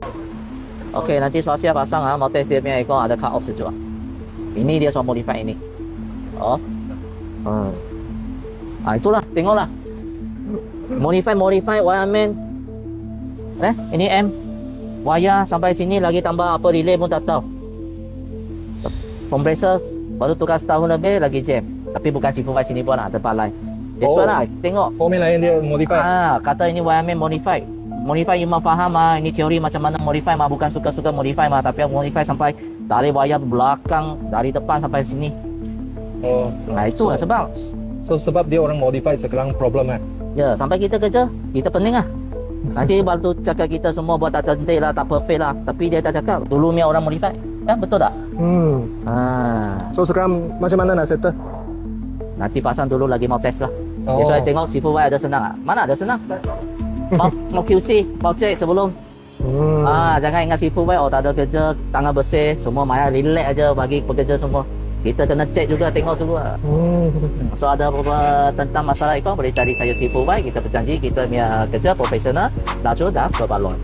Okey, nanti Swasia pasang mau test dia punya aircon ada cut off sejuk. Ini dia soal modify ini. Oh. Itulah, tengoklah. Modify wireman. Ini M. Wire sampai sini lagi tambah apa relay pun tak tahu. Compressor baru tukar setahun lebih lagi jam. Tapi bukan sifu sini pun lah, tempat lain. That's why lah, tengok. Format lain dia modify. Kata ini wireman modify. Modify you faham ini teori macam mana modify bukan suka-suka modify tapi modify sampai tarik wire belakang dari depan sampai sini. Itu lah sebab. So sebab dia orang modify sekarang problem Ya, sampai kita kerja, kita pening lah. Nanti bantu cakap kita semua buat tak cantik lah, tak perfect lah. Tapi dia tak cakap, dulu punya orang modify. Ya, betul tak? So sekarang macam mana nak settle? Nanti pasang dulu lagi mau test lah. Jadi saya tengok sifu Y ada senang tak? Mana ada senang? Mau QC, mau cek sebelum. Jangan ingat sifu Y, tak ada kerja, tangan bersih, semua main relax aja bagi pekerja semua. Kita kena cek juga, tengok dulu lah. So ada apa-apa tentang masalah ikon boleh cari saya sifu Y. Kita berjanji kita punya kerja profesional, laju dan berbaloi.